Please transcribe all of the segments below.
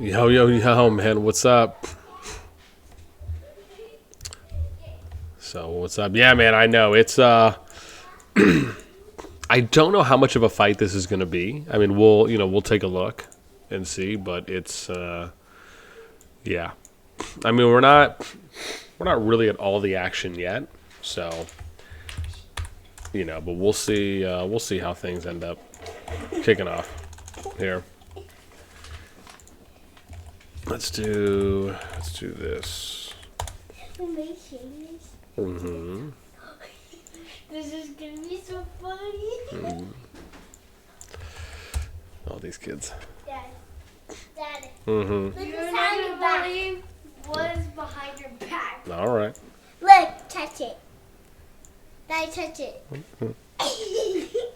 Yo, yo, yo, man, what's up? So, what's up? Yeah, man, I know. It's, I don't know how much of a fight this is going to be. I mean, we'll take a look and see, but it's, yeah. I mean, we're not really at all the action yet, so, but we'll see how things end up kicking off here. Let's do this. Mm-hmm. This is gonna be so funny. Mm. All these kids. Dad. Mm-hmm. Look behind your back. What is behind your back? All right. Look, touch it. Daddy, touch it.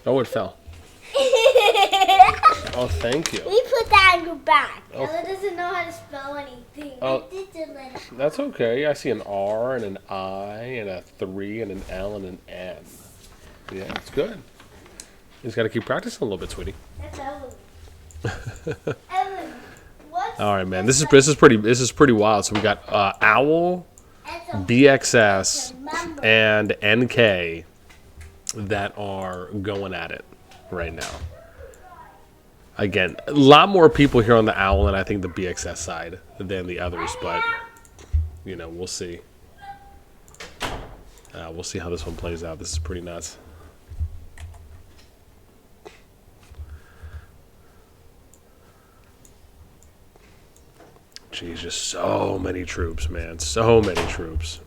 Oh, it fell. Oh, thank you. We put that on your back. Oh. Ella doesn't know how to spell anything. Oh. I That's okay. I see an R and an I and a 3 and an L and an N. Yeah, it's good. You just got to keep practicing a little bit, sweetie. That's Ellen. Ellen, what's All right, man. This is pretty wild. So we got Owl, BxS, and NK that are going at it right now. Again, a lot more people here on the Owl and I think the BxS side than the others, but we'll see. We'll see how this one plays out. This is pretty nuts. Jeez, just so many troops, man. So many troops.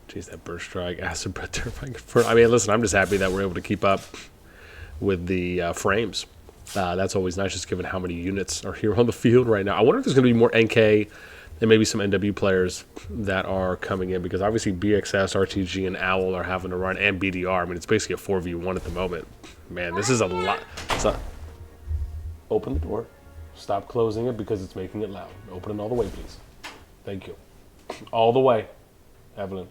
Jeez, that burst strike, acid breath, terrifying. I mean, listen, I'm just happy that we're able to keep up with the frames. That's always nice, just given how many units are here on the field right now. I wonder if there's going to be more NK and maybe some NW players that are coming in, because obviously BxS, RTG, and Owl are having to run, and BDR. I mean, it's basically a 4v1 at the moment. Man, this is a lot. Open the door. Stop closing it because it's making it loud. Open it all the way, please. Thank you. All the way, Evelyn.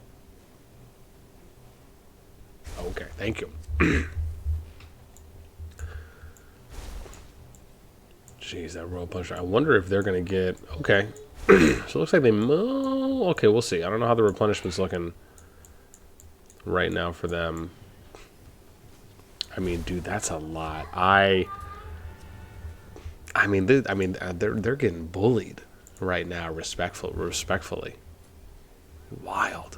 Okay, thank you. Jeez, that roll puncher. I wonder if they're going to get... Okay. So it looks like they... Okay, we'll see. I don't know how the replenishment's looking right now for them. I mean, dude, that's a lot. They're getting bullied right now, respectfully. Wild.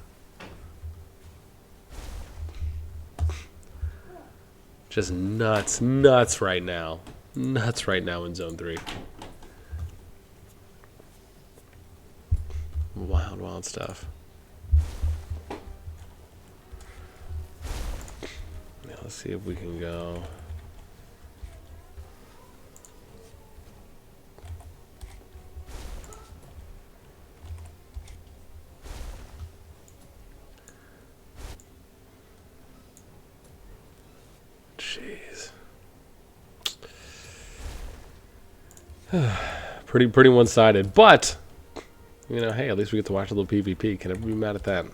Just nuts right now. Nuts right now in Zone 3. Wild stuff. Yeah, let's see if we can go. Jeez. Pretty one-sided, but hey, at least we get to watch a little PvP. Can ever be mad at that?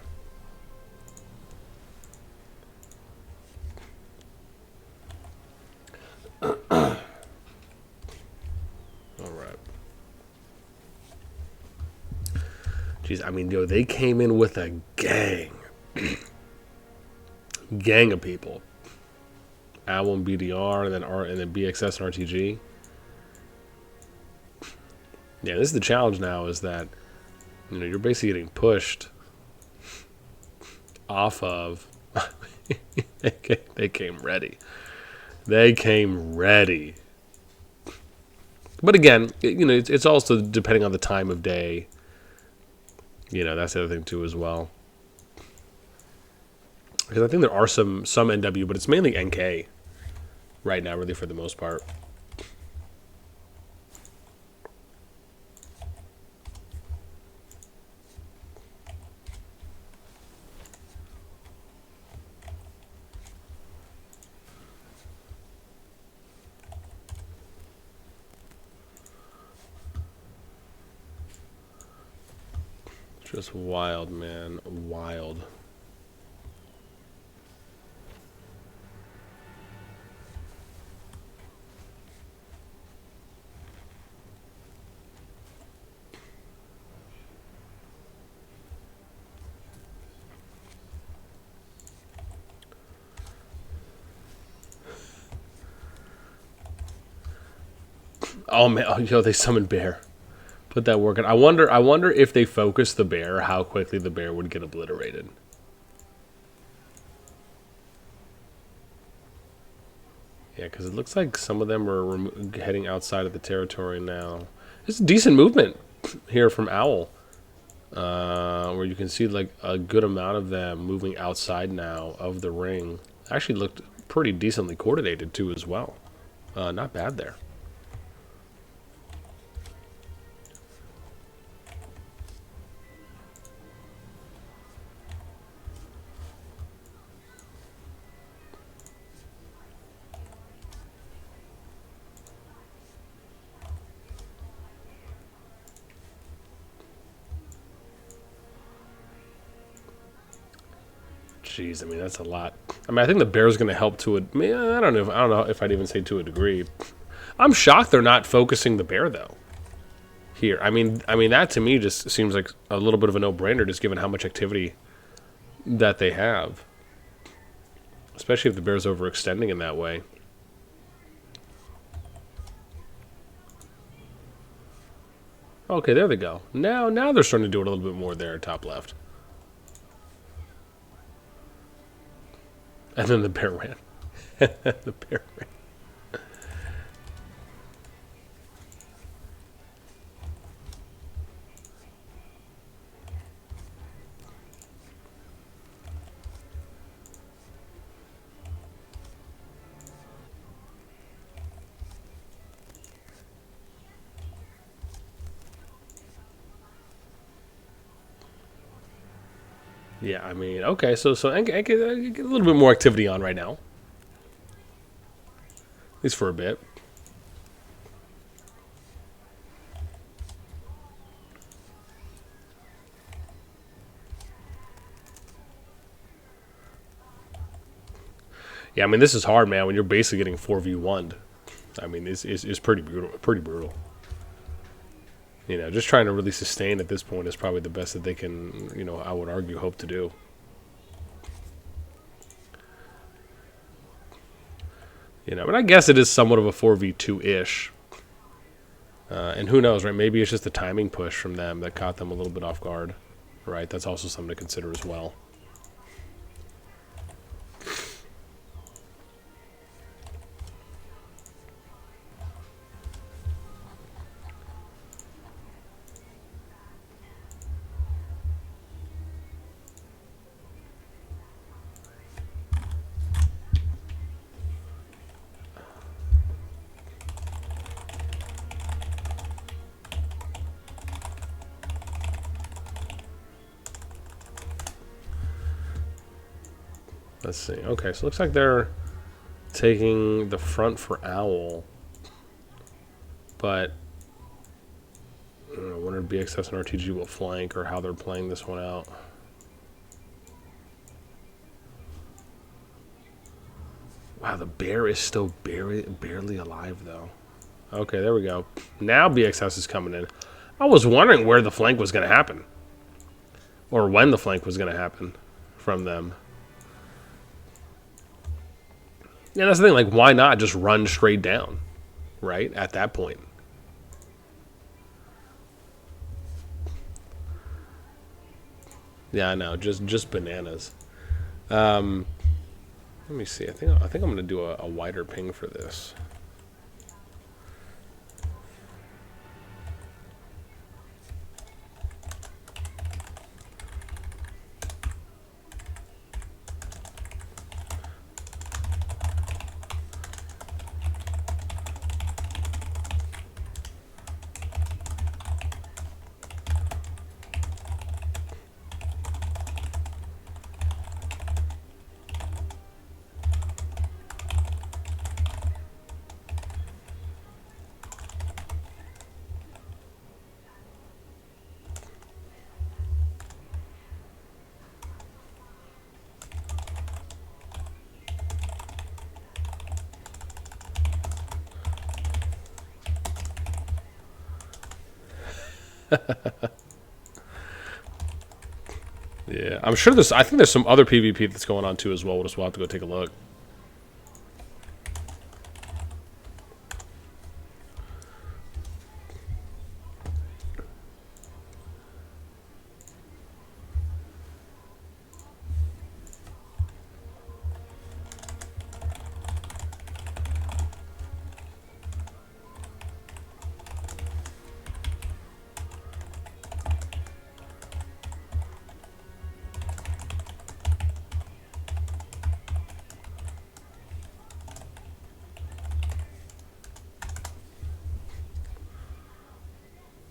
All right. Jeez, I mean, they came in with a gang of people. Owl and BDR, and then BxS and RTG. Yeah, this is the challenge now, is that you're basically getting pushed off of. They came ready. But again, it's also depending on the time of day. That's the other thing too as well. Because I think there are some NW, but it's mainly NK right now, really, for the most part. Just wild, man. Wild. Oh man, oh, yo, they summoned bear. Put that work in. I wonder if they focus the bear, how quickly the bear would get obliterated. Yeah, because it looks like some of them are heading outside of the territory now. It's decent movement here from Owl, where you can see like a good amount of them moving outside now of the ring. Actually looked pretty decently coordinated too as well. Not bad there. Jeez, I mean that's a lot. I mean, I think the bear's going to help to it. I mean, I don't know if I'd even say to a degree. I'm shocked they're not focusing the bear though. Here, I mean that to me just seems like a little bit of a no-brainer, just given how much activity that they have, especially if the bear's overextending in that way. Okay, there they go. Now they're starting to do it a little bit more there, top left. And then the bear ran. The bear ran. Yeah, I mean, okay, so I get a little bit more activity on right now, at least for a bit. Yeah, I mean, this is hard, man. When you're basically getting 4v1'd, I mean, it's pretty brutal. Pretty brutal. You know, just trying to really sustain at this point is probably the best that they can, you know, I would argue, hope to do. You know, but I guess it is somewhat of a 4v2-ish. And who knows, right? Maybe it's just a timing push from them that caught them a little bit off guard, right? That's also something to consider as well. Let's see. Okay, so it looks like they're taking the front for Owl. But I wonder if BxS and RTG will flank or how they're playing this one out. Wow, the bear is still barely alive, though. Okay, there we go. Now BxS is coming in. I was wondering where the flank was going to happen. Or when the flank was going to happen from them. Yeah, that's the thing. Like, why not just run straight down, right? At that point. Yeah, I know. Just bananas. Let me see. I think I'm gonna do a wider ping for this. Yeah, I'm sure I think there's some other PvP that's going on too as well. We'll have to go take a look.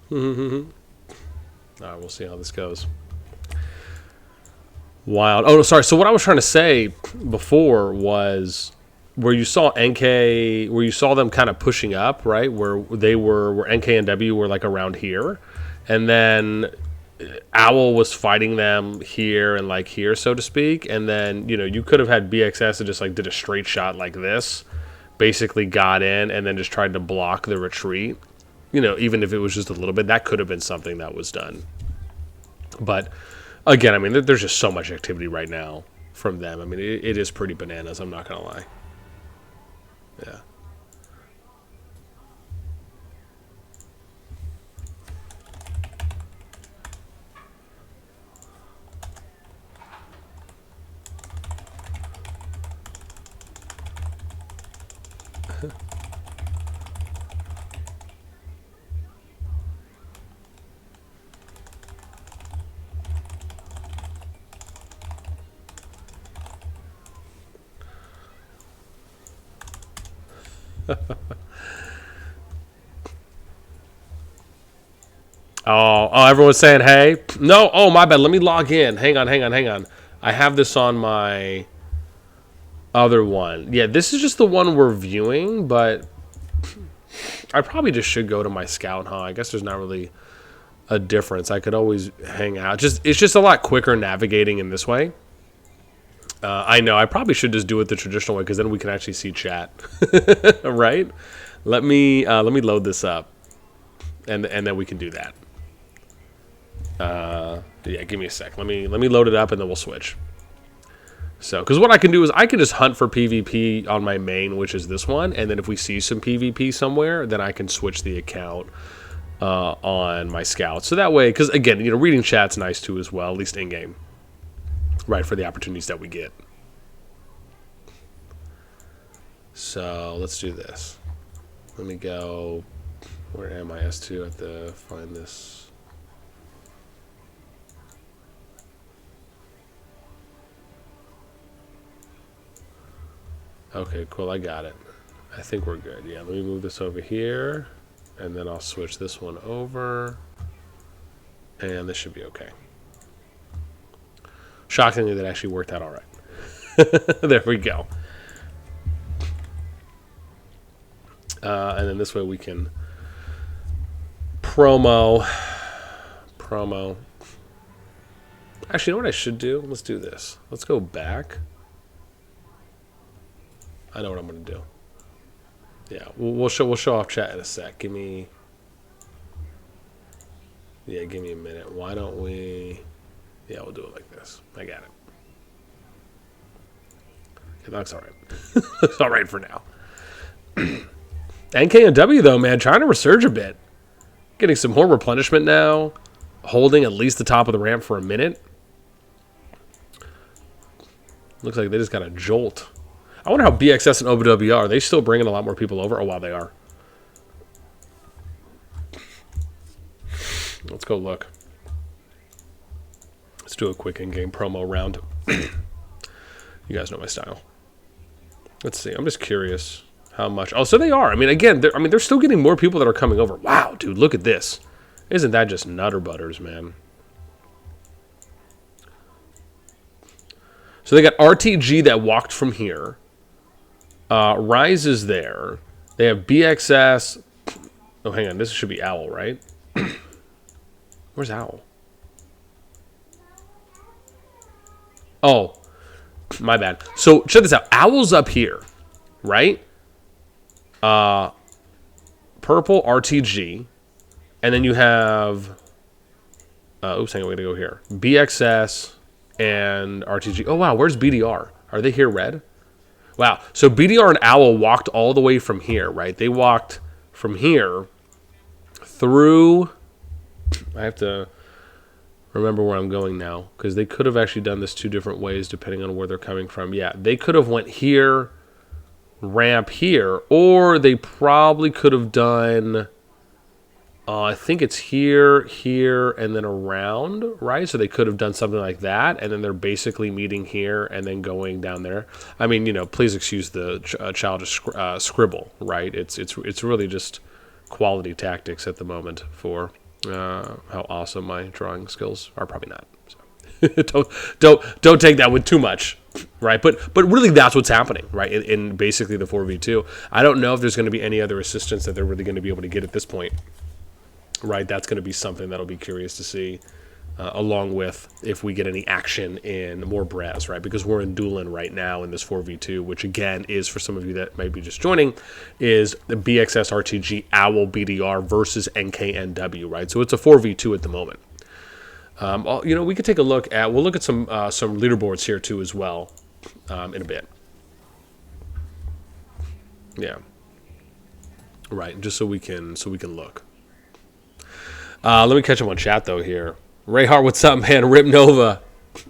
All right, we'll see how this goes. Wild. Oh, no, sorry. So what I was trying to say before was where you saw NK, where you saw them kind of pushing up, right? Where NK and W were like around here, and then Owl was fighting them here and like here, so to speak. And then you could have had BxS that just like did a straight shot like this, basically got in and then just tried to block the retreat. Even if it was just a little bit, that could have been something that was done. But again, I mean, there's just so much activity right now from them. I mean, it is pretty bananas. I'm not gonna lie. Yeah. Oh, everyone's saying hey. No, oh my bad. Let me log in. Hang on. I have this on my other one. Yeah, this is just the one we're viewing, but I probably just should go to my scout, huh? I guess there's not really a difference. I could always hang out. It's just a lot quicker navigating in this way. I know. I probably should just do it the traditional way because then we can actually see chat, right? Let me load this up, and then we can do that. Yeah, give me a sec. Let me load it up, and then we'll switch. So, because what I can do is I can just hunt for PvP on my main, which is this one, and then if we see some PvP somewhere, then I can switch the account on my scout. So that way, because again, reading chat's nice too as well, at least in game, right? For the opportunities that we get. So let's do this. Let me go. Where am I? S2. I have to find this. Okay, cool. I got it. I think we're good. Yeah, let me move this over here, and then I'll switch this one over, and this should be okay. Shockingly, that actually worked out all right. There we go. And then this way we can promo. Actually, you know what I should do? Let's do this. Let's go back. I know what I'm going to do. Yeah, we'll show off chat in a sec. Give me a minute. Why don't we? Yeah, we'll do it like this. I got it. It looks all right. Looks all right for now. NK and W though, man, trying to resurge a bit. Getting some more replenishment now. Holding at least the top of the ramp for a minute. Looks like they just got a jolt. I wonder how BxS and OBW are. They still bringing a lot more people over? Oh, wow, they are. Let's go look. Let's do a quick in-game promo round. You guys know my style. Let's see. I'm just curious how much. Oh, so they are. I mean, again, they're still getting more people that are coming over. Wow, dude, look at this. Isn't that just nutter butters, man? So they got RTG that walked from here. Rise is there. They have BxS. Oh, hang on. This should be Owl, right? Where's Owl? Oh, my bad. So check this out. Owl's up here, right? Purple RTG, and then you have. Oops, hang on. We're gonna go here. BxS and RTG. Oh wow, where's BDR? Are they here? Red. Wow. So BDR and Owl walked all the way from here, right? They walked from here through. I have to remember where I'm going now because they could have actually done this two different ways depending on where they're coming from. Yeah, they could have went here, ramp here, or they probably could have done. I think it's here, here, and then around, right? So they could have done something like that, and then they're basically meeting here and then going down there. I mean, please excuse the childish scribble, right? It's really just quality tactics at the moment for how awesome my drawing skills are. Probably not. So. don't take that with too much, right? But really, that's what's happening, right? In basically the 4v2. I don't know if there's going to be any other assistance that they're really going to be able to get at this point, right? That's going to be something that'll be curious to see, along with if we get any action in more Brez, right? Because we're in Doolin right now in this 4v2, which again is, for some of you that might be just joining, is the BxS RTG Owl BDR versus NKNW, right? So it's a 4v2 at the moment. We could take a look at. We'll look at some leaderboards here too as well, in a bit. Yeah. Right, just so we can look. Let me catch up on chat though here. Ray Hart, what's up, man? Rip Nova.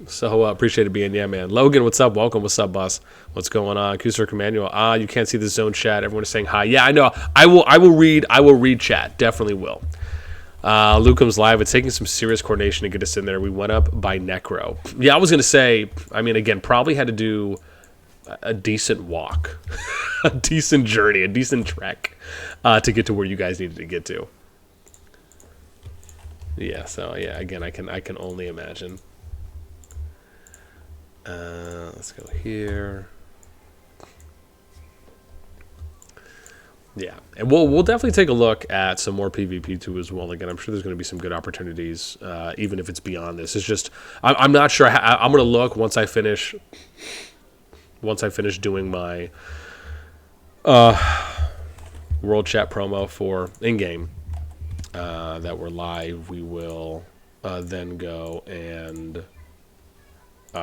So appreciate it being, yeah, man. Logan, what's up? Welcome. What's up, boss? What's going on? Kusar Emmanuel. You can't see the zone chat. Everyone is saying hi. Yeah, I know. I will read chat. Definitely will. Lucum's live. It's taking some serious coordination to get us in there. We went up by Necro. Yeah, I was going to say, I mean, again, probably had to do a decent walk, a decent journey, a decent trek to get to where you guys needed to get to. Yeah, so, yeah, again, I can only imagine. Let's go here. Yeah, and we'll definitely take a look at some more PvP too as well. Again, I'm sure there's going to be some good opportunities, even if it's beyond this. It's just I'm not sure. I'm going to look once I finish doing my World Chat promo for in-game that we're live. We will then go and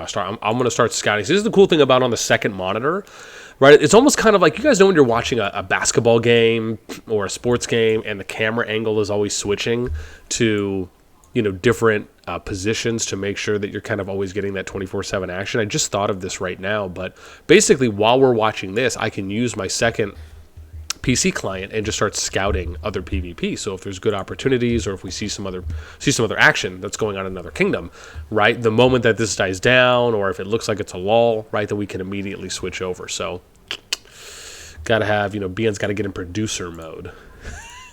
start. I'm going to start scouting. So this is the cool thing about on the second monitor. Right, it's almost kind of like, you guys know when you're watching a basketball game or a sports game and the camera angle is always switching to, different positions to make sure that you're kind of always getting that 24/7 action. I just thought of this right now, but basically while we're watching this, I can use my second PC client and just start scouting other PvP. So if there's good opportunities, or if we see some other action that's going on in another kingdom, right? The moment that this dies down, or if it looks like it's a lull, right, then we can immediately switch over. So gotta have, BN's got to get in producer mode,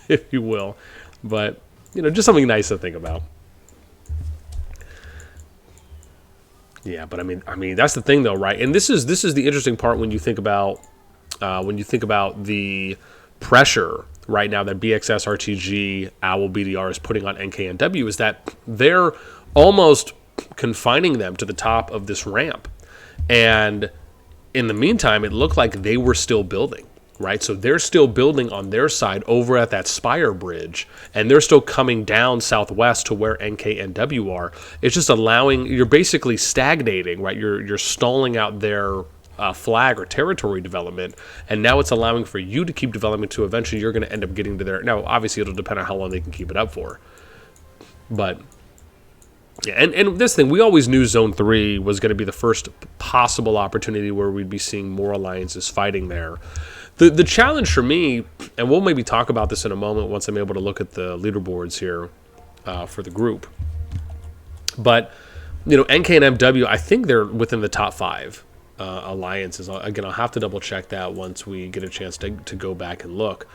if you will. But just something nice to think about. Yeah, but I mean that's the thing though, right? And this is the interesting part when you think about the pressure right now that BxS RTG Owl BDR is putting on NKNW, is that they're almost confining them to the top of this ramp. And in the meantime, it looked like they were still building, right? So they're still building on their side over at that Spire Bridge, and they're still coming down southwest to where NKNW are. It's just allowing, you're basically stagnating, right? You're stalling out their flag or territory development, and now it's allowing for you to keep developing to eventually you're going to end up getting to there. Now, obviously, it'll depend on how long they can keep it up for. But, yeah, and this thing, we always knew Zone 3 was going to be the first possible opportunity where we'd be seeing more alliances fighting there. The challenge for me, and we'll maybe talk about this in a moment once I'm able to look at the leaderboards here for the group. But, NK and MW, I think they're within the top 5. Alliances. Again, I'll have to double check that once we get a chance to go back and look.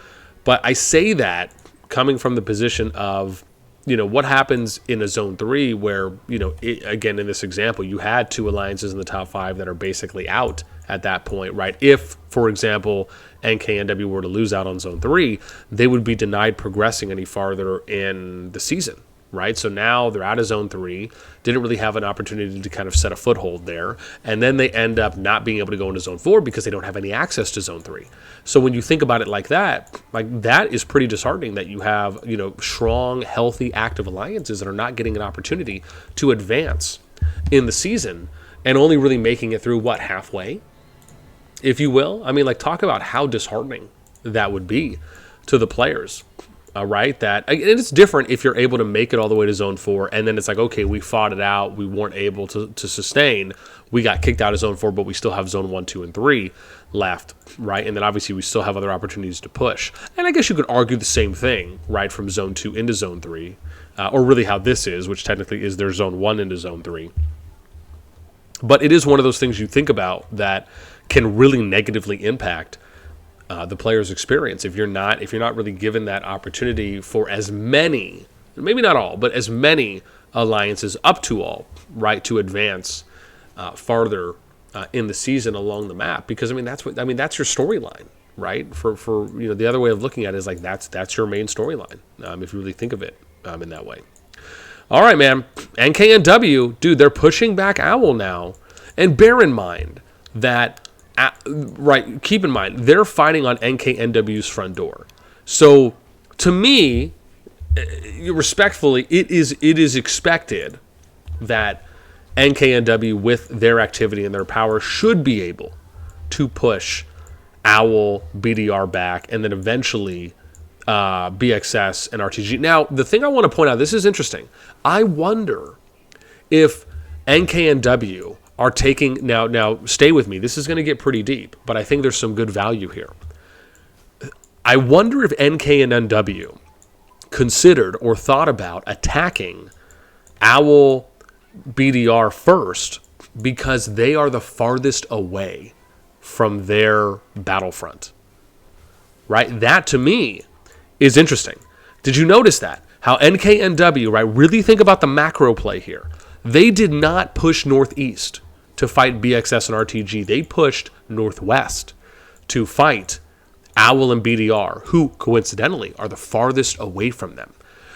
But I say that coming from the position of, what happens in a Zone 3 where, again, in this example, you had 2 alliances in the top 5 that are basically out at that point, right? If, for example, NKNW were to lose out on Zone 3, they would be denied progressing any farther in the season. Right, so now they're out of Zone 3, didn't really have an opportunity to kind of set a foothold there, and then they end up not being able to go into Zone 4 because they don't have any access to Zone 3. So when you think about it like that is pretty disheartening that you have, strong, healthy, active alliances that are not getting an opportunity to advance in the season and only really making it through, halfway, if you will? I mean, talk about how disheartening that would be to the players. Right, and it's different if you're able to make it all the way to Zone 4, and then it's like, okay, we fought it out, we weren't able to sustain, we got kicked out of Zone 4, but we still have Zone 1, 2, and 3 left, right? And then obviously we still have other opportunities to push. And I guess you could argue the same thing, right, from Zone 2 into Zone 3, or really how this is, which technically is their Zone 1 into Zone 3. But it is one of those things you think about that can really negatively impact the player's experience if you're not really given that opportunity for as many maybe not all, but as many alliances up to all, right, to advance farther in the season along the map. Because that's your storyline, right? For the other way of looking at it is like that's your main storyline, if you really think of it in that way. All right, man. NKNW, dude, they're pushing back Owl now, and bear in mind that keep in mind they're fighting on NKNW's front door. So to me, respectfully, it is expected that NKNW, with their activity and their power, should be able to push Owl, BDR back, and then eventually BxS and RTG. Now, the thing I want to point out, this is interesting. I wonder if NKNW are taking now. Stay with me. This is going to get pretty deep, but I think there's some good value here. I wonder if NKNW considered or thought about attacking Owl, BDR first because they are the farthest away from their battlefront. Right? That to me is interesting. Did you notice that? How NKNW, right, really think about the macro play here. They did not push northeast to fight BxS and RTG. They pushed northwest to fight Owl and BDR, who coincidentally are the farthest away from them.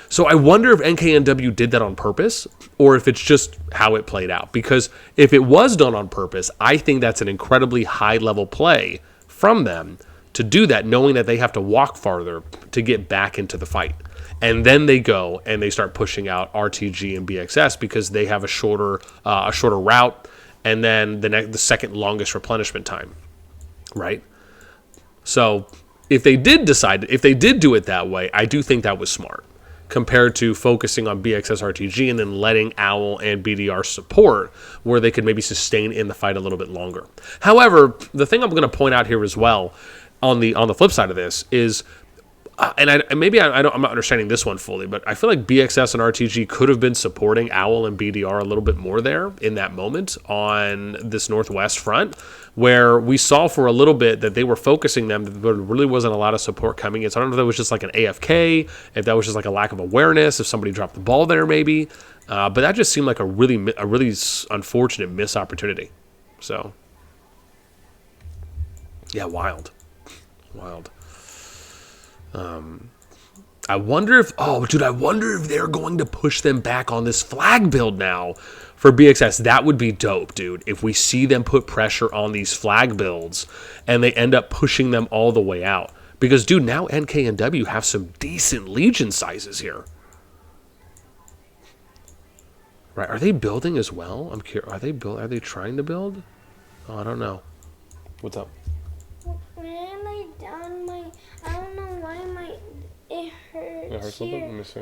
So I wonder if NKNW did that on purpose or if it's just how it played out. Because if it was done on purpose, I think that's an incredibly high-level play from them to do that, knowing that they have to walk farther to get back into the fight. And then they go and they start pushing out RTG and BxS because they have a shorter route and then the second longest replenishment time, right? So if they did do it that way, I do think that was smart compared to focusing on BxS RTG and then letting Owl and BDR support where they could maybe sustain in the fight a little bit longer. However, the thing I'm going to point out here as well on the flip side of this is, I'm not understanding this one fully, but I feel like BxS and RTG could have been supporting Owl and BDR a little bit more there in that moment on this northwest front, where we saw for a little bit that they were focusing them, but there really wasn't a lot of support coming in. So I don't know if that was just like an AFK, if that was just like a lack of awareness, if somebody dropped the ball there maybe, but that just seemed like a really unfortunate missed opportunity. So, yeah, wild. I wonder if they're going to push them back on this flag build now for BxS. That would be dope, dude. If we see them put pressure on these flag builds and they end up pushing them all the way out. Because, dude, now NKNW have some decent legion sizes here. Right, are they building as well? I'm curious. Are they trying to build? Oh, I don't know. What's up? When I lay down I don't know why it hurts. It hurts a little bit? Let me see.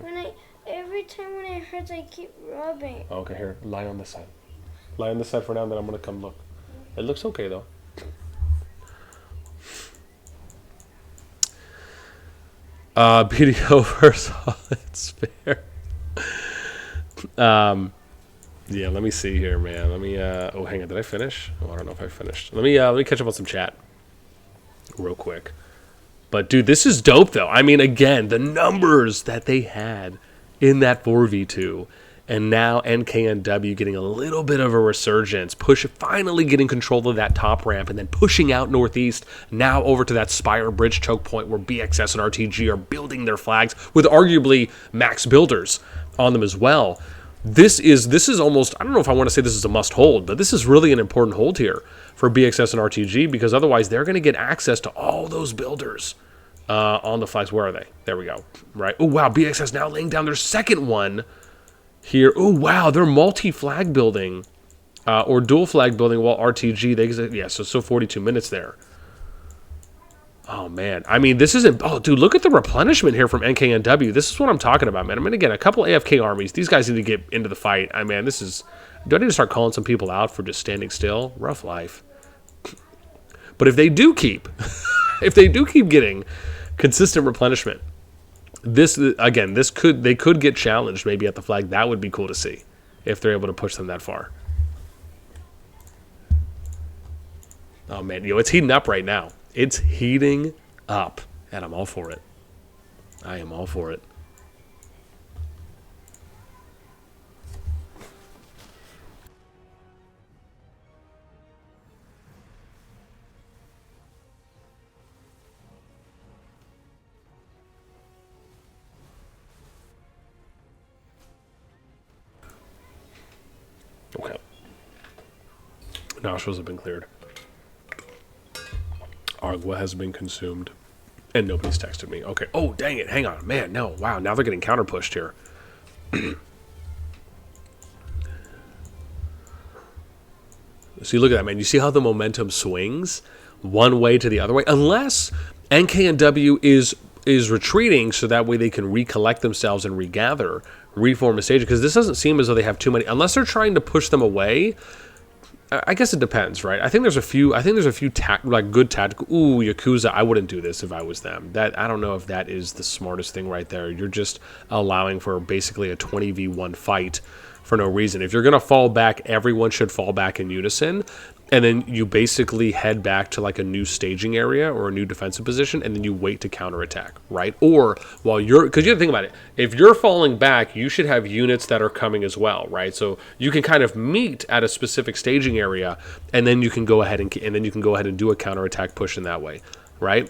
Every time when it hurts, I keep rubbing. Okay, here, lie on this side. Lie on this side for now, and then I'm gonna come look. It looks okay though. BDO versus Solid Spare. Yeah, let me see here, man. Let me oh, hang on, did I finish? Oh, I don't know if I finished. Let me catch up on some chat real quick. But dude, this is dope though. I mean, again, the numbers that they had in that 4v2, and now NKNW getting a little bit of a resurgence, finally getting control of that top ramp, and then pushing out northeast, now over to that Spire Bridge choke point where BxS and RTG are building their flags with arguably max builders on them as well. This is almost, I don't know if I want to say this is a must hold, but this is really an important hold here for BxS and RTG, because otherwise they're going to get access to all those builders on the flags. Where are they? There we go. Right. Oh, wow. BxS now laying down their second one here. Oh, wow. They're multi-flag building or dual flag building while RTG, so 42 minutes there. Oh, man. I mean, this isn't... Oh, dude, look at the replenishment here from NKNW. This is what I'm talking about, man. I mean, again, a couple AFK armies. These guys need to get into the fight. I mean, this is... Do I need to start calling some people out for just standing still? Rough life. But if they do keep... if they do keep getting consistent replenishment, they could get challenged maybe at the flag. That would be cool to see if they're able to push them that far. Oh, man. It's heating up right now. It's heating up, and I'm all for it. I am all for it. Nostrils have been cleared. Agua has been consumed. And nobody's texted me. Okay. Oh, dang it. Hang on. Man, no. Wow, now they're getting counter pushed here. So you look at that, man. You see how the momentum swings one way to the other way? Unless NK and W is retreating so that way they can recollect themselves and regather, reform a stage. Because this doesn't seem as though they have too many. Unless they're trying to push them away. I guess it depends, right? I think there's a few good tactical. Ooh, Yakuza. I wouldn't do this if I was them. I don't know if that is the smartest thing right there. You're just allowing for basically a 20v1 fight for no reason. If you're going to fall back, everyone should fall back in unison. And then you basically head back to like a new staging area or a new defensive position, and then you wait to counterattack, right? Or while because you have to think about it. If you're falling back, you should have units that are coming as well, right? So you can kind of meet at a specific staging area, and then you can go ahead and do a counterattack push in that way, right?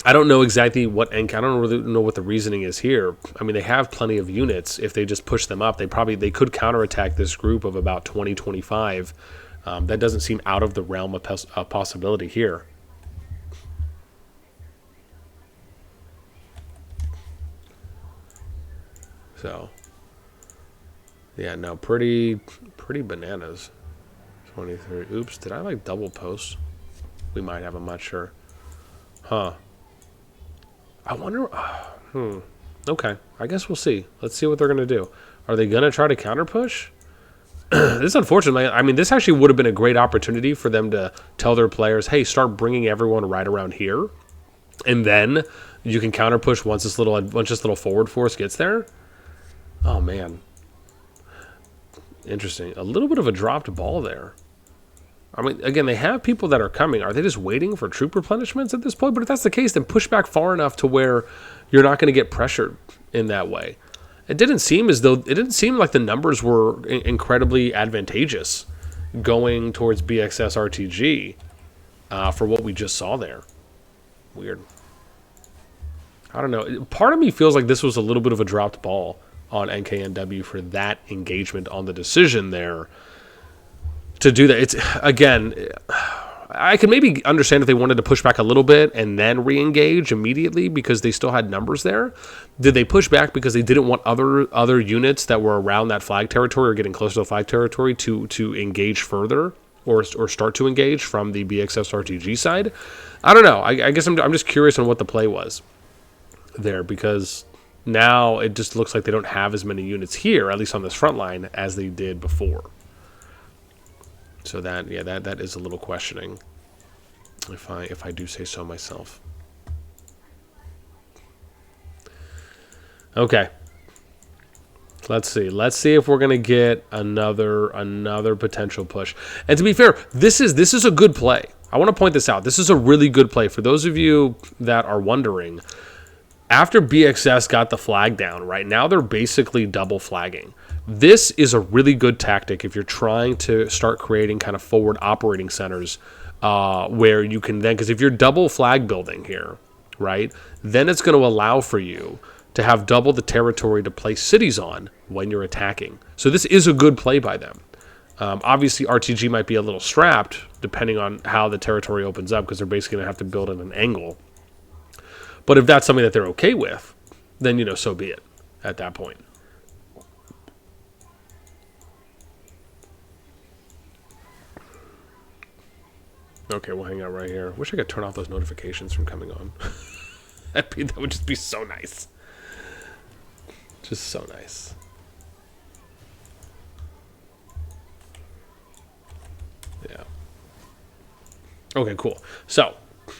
I don't know exactly what I don't really know what the reasoning is here. I mean, they have plenty of units. If they just push them up, they could counterattack this group of about 20, 25. That doesn't seem out of the realm of possibility here. So, yeah, no, pretty bananas. 23. Oops, did I like double post? We might have, I'm not sure. Huh. I wonder. Okay, I guess we'll see. Let's see what they're going to do. Are they going to try to counter push? This, unfortunately, I mean, this actually would have been a great opportunity for them to tell their players, hey, start bringing everyone right around here. And then you can counter push once this little forward force gets there. Oh, man. Interesting. A little bit of a dropped ball there. I mean, again, they have people that are coming. Are they just waiting for troop replenishments at this point? But if that's the case, then push back far enough to where you're not going to get pressured in that way. It didn't seem like the numbers were incredibly advantageous going towards BxS RTG for what we just saw there. Weird. I don't know. Part of me feels like this was a little bit of a dropped ball on NKNW for that engagement on the decision there. To do that, it's again, I could maybe understand if they wanted to push back a little bit and then re-engage immediately because they still had numbers there. Did they push back because they didn't want other units that were around that flag territory or getting close to the flag territory to engage further or start to engage from the BxS RTG side? I don't know. I guess I'm just curious on what the play was there because now it just looks like they don't have as many units here, at least on this front line, as they did before. So that is a little questioning, if I do say so myself. Okay. Let's see if we're gonna get another potential push. And to be fair, this is a good play. I want to point this out. This is a really good play for those of you that are wondering. After BxS got the flag down, right now they're basically double flagging. This is a really good tactic if you're trying to start creating kind of forward operating centers where you can then, because if you're double flag building here, right, then it's going to allow for you to have double the territory to place cities on when you're attacking. So this is a good play by them. Obviously, RTG might be a little strapped depending on how the territory opens up because they're basically going to have to build at an angle. But if that's something that they're okay with, then, so be it at that point. Okay, we'll hang out right here. Wish I could turn off those notifications from coming on. That would just be so nice. Just so nice. Yeah. Okay, cool. So,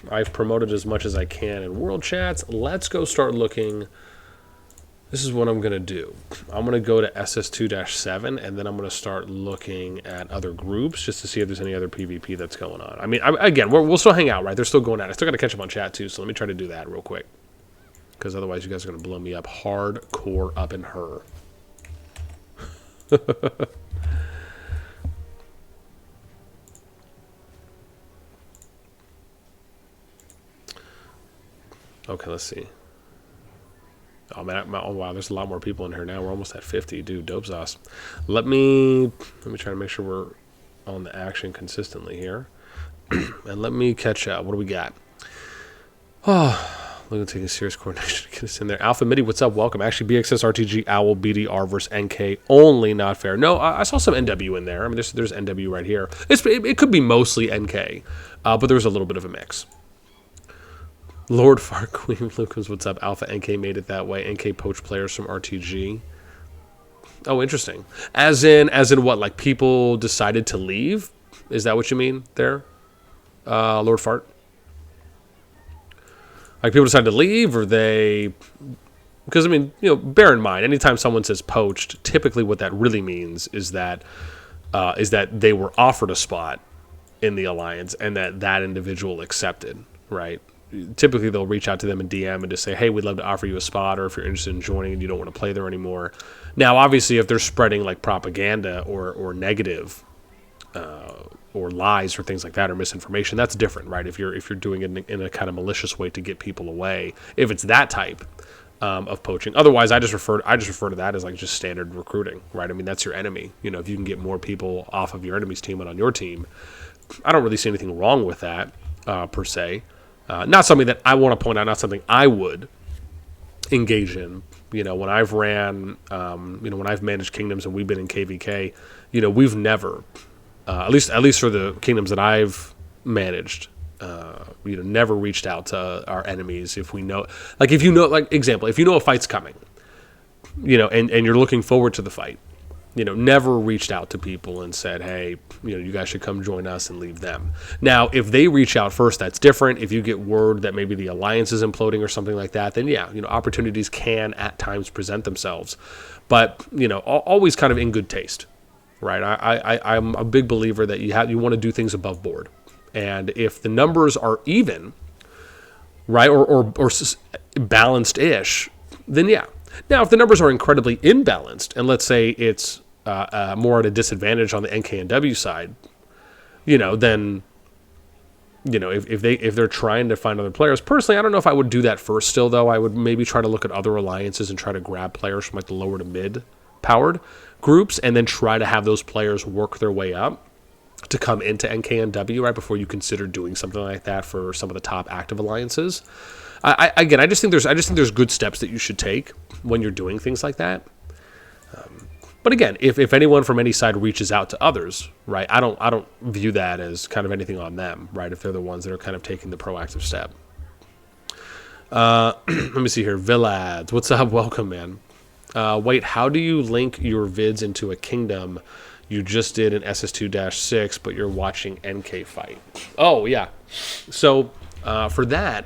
I've promoted as much as I can in world chats. Let's go start looking. This is what I'm going to do. I'm going to go to SS2-7, and then I'm going to start looking at other groups just to see if there's any other PvP that's going on. I mean, again, we'll still hang out, right? They're still going at it. I still got to catch up on chat, too, so let me try to do that real quick. Because otherwise you guys are going to blow me up hardcore up in her. Okay, let's see. Oh, man, oh, wow, there's a lot more people in here now. We're almost at 50. Dude, dope sauce. Let me try to make sure we're on the action consistently here. And let me catch up. What do we got? Oh, looking to take a serious coordination to get us in there. Alpha Midi, what's up? Welcome. Actually, BxS, RTG, Owl, BDR versus NK only, not fair. No, I saw some NW in there. I mean, there's NW right here. It could be mostly NK, but there's a little bit of a mix. Lord Far Queen Lucas, what's up? Alpha NK made it that way. NK poach players from RTG. Oh, interesting. As in what? Like people decided to leave? Is that what you mean there, Lord Fart? Like people decided to leave, or they? Because I mean, bear in mind, anytime someone says poached, typically what that really means is that they were offered a spot in the alliance and that individual accepted, right? Typically they'll reach out to them in DM and just say, hey, we'd love to offer you a spot, or if you're interested in joining and you don't want to play there anymore. Now, obviously, if they're spreading like propaganda or negative or lies or things like that, or misinformation, that's different, right? If you're doing it in a kind of malicious way to get people away, if it's that type of poaching. Otherwise, I just refer to that as like just standard recruiting, right? I mean, that's your enemy. If you can get more people off of your enemy's team and on your team, I don't really see anything wrong with that per se. Not something that I want to point out, not something I would engage in. When I've ran, when I've managed kingdoms and we've been in KVK, we've never, at least for the kingdoms that I've managed, never reached out to our enemies if we know, like example, if you know a fight's coming, and you're looking forward to the fight, never reached out to people and said, hey, you guys should come join us and leave them. Now, if they reach out first, that's different. If you get word that maybe the alliance is imploding or something like that, then yeah, opportunities can at times present themselves. But, always kind of in good taste, right? I'm a big believer that you want to do things above board. And if the numbers are even, right, or balanced-ish, then yeah. Now, if the numbers are incredibly imbalanced, and let's say it's more at a disadvantage on the NK and W side, then, if they're trying to find other players, personally, I don't know if I would do that first still, though. I would maybe try to look at other alliances and try to grab players from like the lower to mid powered groups, and then try to have those players work their way up to come into NK and W right before you consider doing something like that for some of the top active alliances. I just think there's good steps that you should take when you're doing things like that. But again, if anyone from any side reaches out to others, right, I don't view that as kind of anything on them, right, if they're the ones that are kind of taking the proactive step. Let me see here. Villads, what's up? Welcome, man. Wait, how do you link your vids into a kingdom you just did an SS2-6, but you're watching NK fight? Oh, yeah. So for that,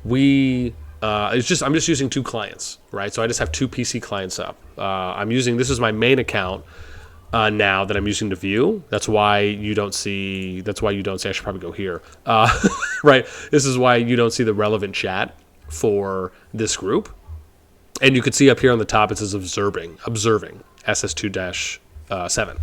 I'm just using two clients, right? So I just have two PC clients up. This is my main account now that I'm using to view. That's why you don't see, I should probably go here, right? This is why you don't see the relevant chat for this group. And you can see up here on the top, it says observing SS2-7.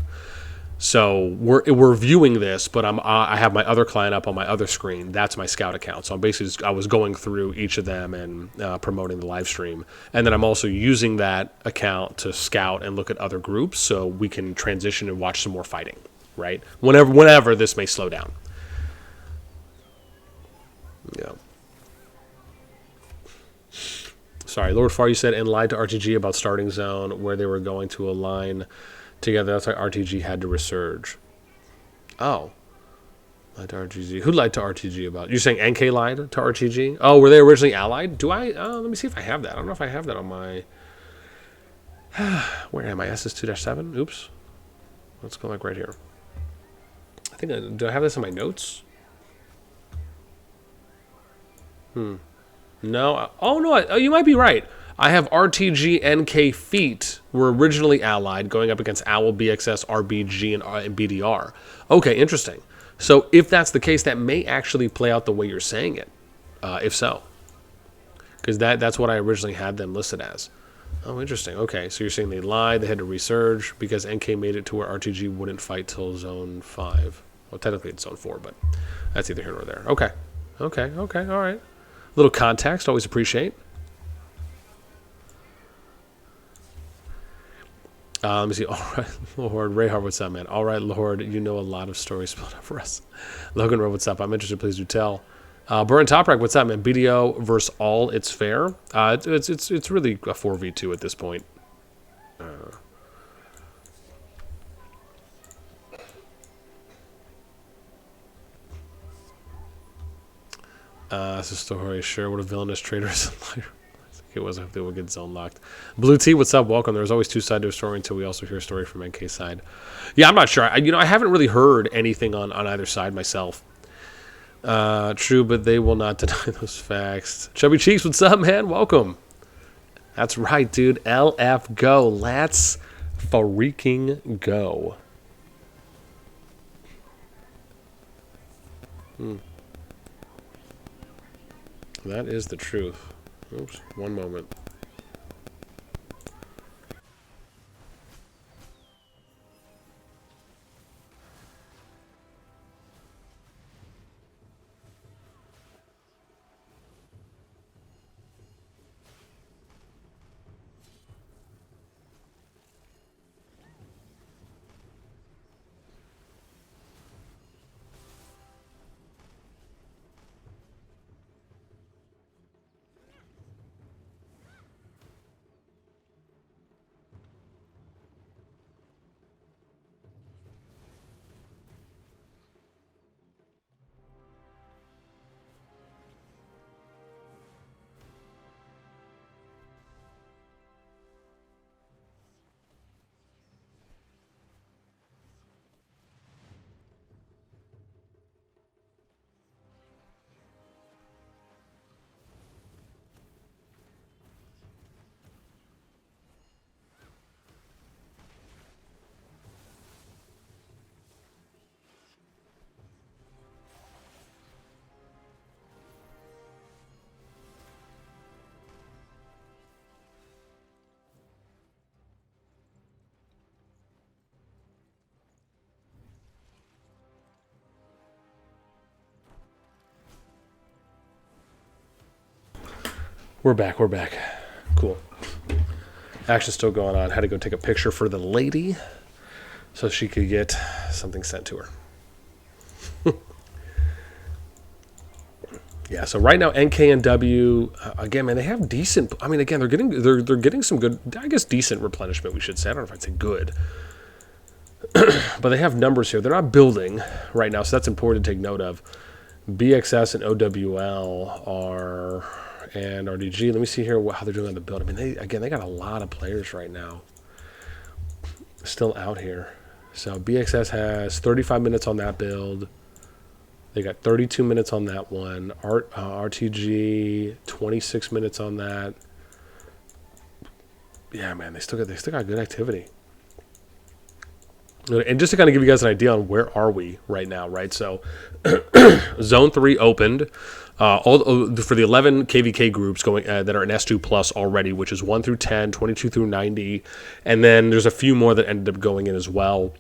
So we're viewing this, but I have my other client up on my other screen. That's my scout account. So I was going through each of them and promoting the live stream, and then I'm also using that account to scout and look at other groups, so we can transition and watch some more fighting, right? Whenever this may slow down. Yeah. Sorry, Lord Far, you said and lied to RTG about starting zone where they were going to align together. That's why RTG had to resurge. Oh. Lied to RTG. Who lied to RTG about? You're saying NK lied to RTG? Oh, were they originally allied? Do I? Let me see if I have that. I don't know if I have that on my... Where am I? SS2-7? Oops. Let's go like right here. Do I have this in my notes? No. Oh, no. You might be right. I have RTG NK feet were originally allied going up against Owl, BxS, RBG, and BDR. Okay, interesting. So if that's the case, that may actually play out the way you're saying it, if so. Because that's what I originally had them listed as. Oh, interesting. Okay, so you're saying they lied, they had to resurge because NK made it to where RTG wouldn't fight till Zone 5. Well, technically it's Zone 4, but that's either here or there. Okay, all right. A little context, always appreciate. Let me see. All right, Lord. Rayhard, what's up, man? All right, Lord. You know a lot of stories spilled up for us. Logan Rowe, what's up? I'm interested. Please do tell. Burn Toprak, what's up, man? BDO versus all. It's fair. It's really a 4v2 at this point. That's a story. Sure, what a villainous traitor is a liar. It was if they would get zone locked. Blue T, what's up? Welcome. There's always two sides to a story until we also hear a story from NK's side. Yeah, I'm not sure. I haven't really heard anything on either side myself. True, but they will not deny those facts. Chubby Cheeks, what's up, man? Welcome. That's right, dude. LF go. Let's freaking go. That is the truth. Oops, one moment. We're back. We're back. Cool. Action's still going on. Had to go take a picture for the lady so she could get something sent to her. Yeah, so right now NK and W again, man, they have decent. I mean, again, they're getting some good, I guess, decent replenishment. We should say. I don't know if I'd say good, but they have numbers here. They're not building right now, so that's important to take note of. BxS and OWL are. And RTG, let me see here how they're doing on the build. I mean, they got a lot of players right now still out here. So BxS has 35 minutes on that build. They got 32 minutes on that one. RTG 26 minutes on that. Yeah, man, they still got good activity. And just to kind of give you guys an idea on where are we right now, right? So Zone 3 opened. For the 11 KVK groups going that are in S2 Plus already, which is 1 through 10, 22 through 90, and then there's a few more that ended up going in as well.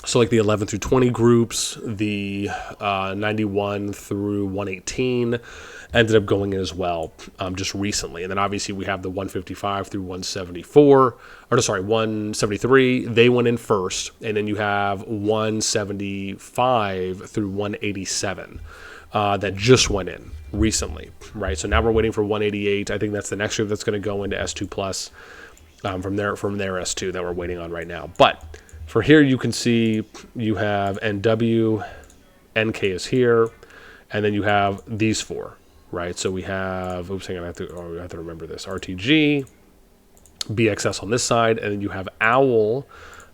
So like the 11 through 20 groups, the 91 through 118 ended up going in as well just recently. And then obviously we have the 155 through 174, or no, sorry, 173. They went in first, and then you have 175 through 187. That just went in recently, right? So now we're waiting for 188. I think that's the next group that's going to go into S2 Plus from their S2 that we're waiting on right now. But for here, you can see you have NW, NK is here, and then you have these four, right? So we have, oops, hang on, I have to remember this. RTG, BxS on this side, and then you have OWL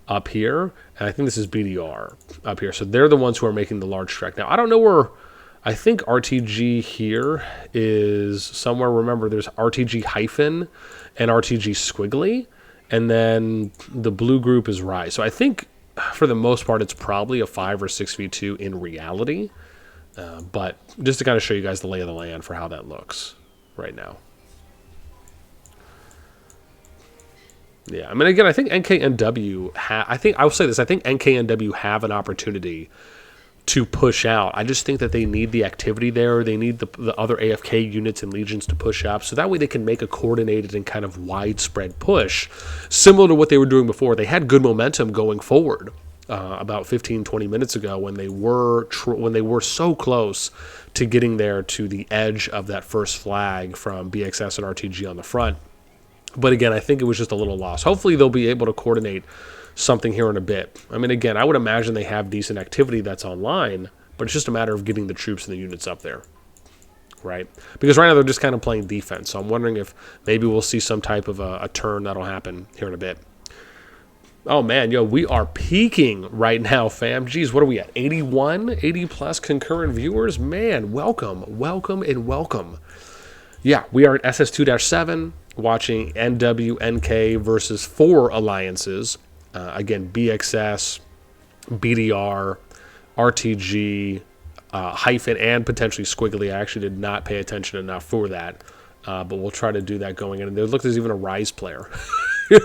up here, and I think this is BDR up here. So they're the ones who are making the large trek. Now, I don't know where. I think RTG here is somewhere. Remember, there's RTG hyphen and RTG squiggly, and then the blue group is Rise. So I think for the most part, it's probably a 5 or 6v2 in reality. But just to kind of show you guys the lay of the land for how that looks right now. Yeah, I mean, again, I think NK and W I think I'll say this. I think NK and W have an opportunity to push out. I just think that they need the activity there. They need the other AFK units and legions to push up, so that way they can make a coordinated and kind of widespread push, similar to what they were doing before. They had good momentum going forward about 15-20 minutes ago when they were so close to getting there to the edge of that first flag from BxS and RTG on the front. But again, I think it was just a little lost. Hopefully they'll be able to coordinate something here in a bit. I mean, again, I would imagine they have decent activity that's online, but it's just a matter of getting the troops and the units up there, right? Because right now they're just kind of playing defense. So I'm wondering if maybe we'll see some type of a turn that'll happen here in a bit. Oh, man, yo, we are peaking right now, fam. Geez, what are we at? 81? 80 plus concurrent viewers? Man, welcome, welcome, and welcome. Yeah, we are at SS2-7, watching NWNK versus 4 alliances. Again, BxS, BDR, RTG, hyphen, and potentially squiggly. I actually did not pay attention enough for that, but we'll try to do that going in. And there's even a Rise player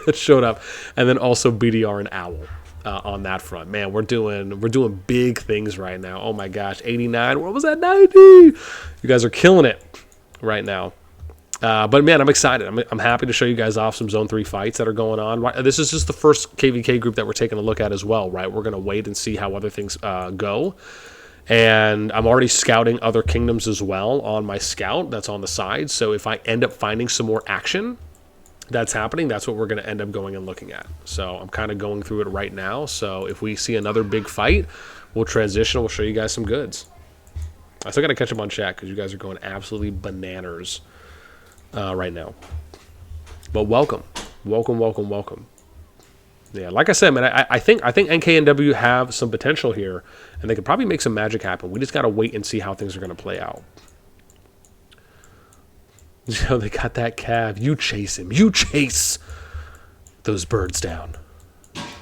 that showed up, and then also BDR and Owl on that front. Man, we're doing big things right now. Oh my gosh, 89. What was that? 90. You guys are killing it right now. But man, I'm excited. I'm happy to show you guys off some Zone 3 fights that are going on. Right? This is just the first KVK group that we're taking a look at as well, right? We're going to wait and see how other things go. And I'm already scouting other kingdoms as well on my scout that's on the side. So if I end up finding some more action that's happening, that's what we're going to end up going and looking at. So I'm kind of going through it right now. So if we see another big fight, we'll transition. We'll show you guys some goods. I still got to catch up on chat because you guys are going absolutely bananas right now. But welcome. Yeah, like I said, man, I think NKNW have some potential here, and they could probably make some magic happen. We just got to wait and see how things are going to play out. So they got that cav. You chase him. You chase those birds down,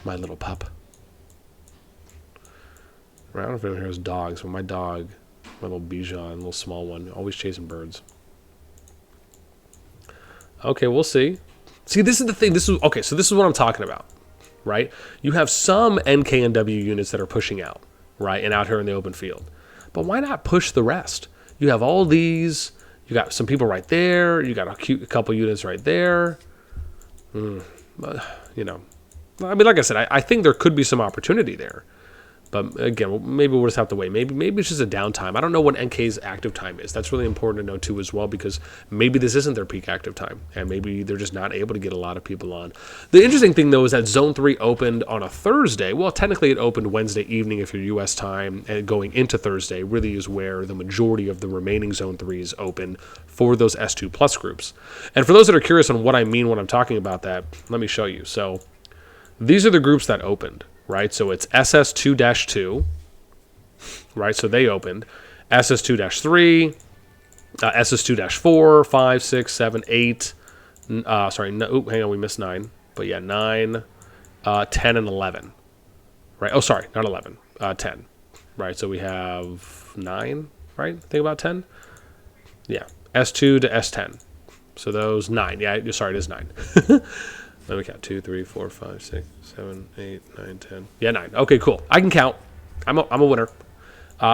my little pup. I don't know if anyone here has dogs, but my dog, my little Bichon, little small one, always chasing birds. Okay, we'll see. See, this is the thing. Okay, so this is what I'm talking about, right? You have some NKNW units that are pushing out, right, and out here in the open field. But why not push the rest? You have all these. You got some people right there. You got a couple units right there. You know, I mean, like I said, I think there could be some opportunity there. But again, maybe we'll just have to wait. Maybe it's just a downtime. I don't know what NK's active time is. That's really important to know too as well, because maybe this isn't their peak active time, and maybe they're just not able to get a lot of people on. The interesting thing though is that Zone 3 opened on a Thursday. Well, technically it opened Wednesday evening if you're U.S. time, and going into Thursday really is where the majority of the remaining Zone 3s open for those S2 plus groups. And for those that are curious on what I mean when I'm talking about that, let me show you. So these are the groups that opened. Right, so it's SS2-2, right, so they opened, SS2-3, SS2-4, 5, 6, 7, 8, sorry, no, hang on, we missed 9, but yeah, 9, 10, and 11, right, oh, sorry, not 11, 10, right, so we have 9, right, think about 10, yeah, S2 to S10, so those 9, yeah, sorry, it is 9. Let me count. 2, 3, 4, 5, 6, 7, 8, 9, 10. Yeah, 9. Okay, cool. I can count. I'm a winner.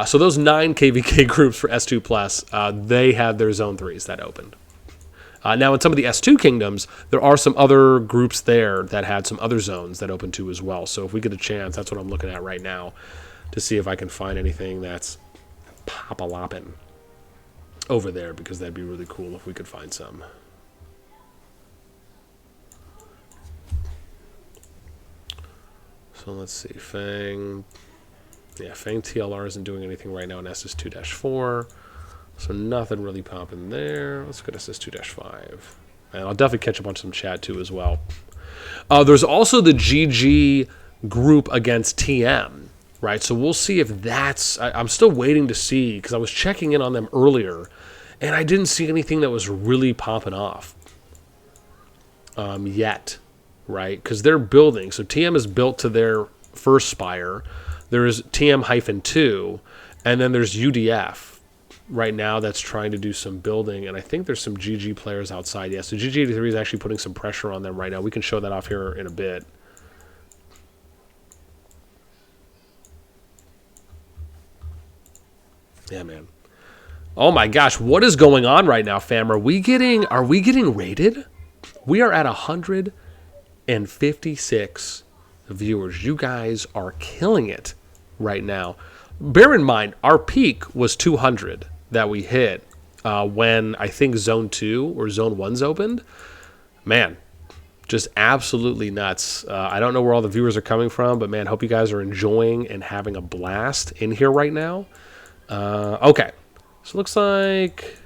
So those 9 KVK groups for S2 plus, they had their Zone 3s that opened. Now, in some of the S2 kingdoms, there are some other groups there that had some other zones that opened too as well. So if we get a chance, that's what I'm looking at right now to see if I can find anything that's pop-a-loppin' over there, because that'd be really cool if we could find some. So let's see, Fang. Yeah, Fang TLR isn't doing anything right now in SS2-4. So nothing really popping there. Let's go to SS2-5. And I'll definitely catch up on some chat too as well. There's also the GG group against TM, right? So we'll see if that's... I'm still waiting to see, because I was checking in on them earlier, and I didn't see anything that was really popping off yet. Right, because they're building. So TM is built to their first spire. There's TM-2, and then there's UDF right now that's trying to do some building, and I think there's some GG players outside. Yeah, so GG83 is actually putting some pressure on them right now. We can show that off here in a bit. Yeah, man. Oh my gosh, what is going on right now, fam? Are we getting rated? We are at 156 viewers. You guys are killing it right now. Bear in mind, our peak was 200 that we hit when I think Zone 2 or Zone 1's opened. Man, just absolutely nuts. I don't know where all the viewers are coming from, but man, hope you guys are enjoying and having a blast in here right now. Okay, so looks like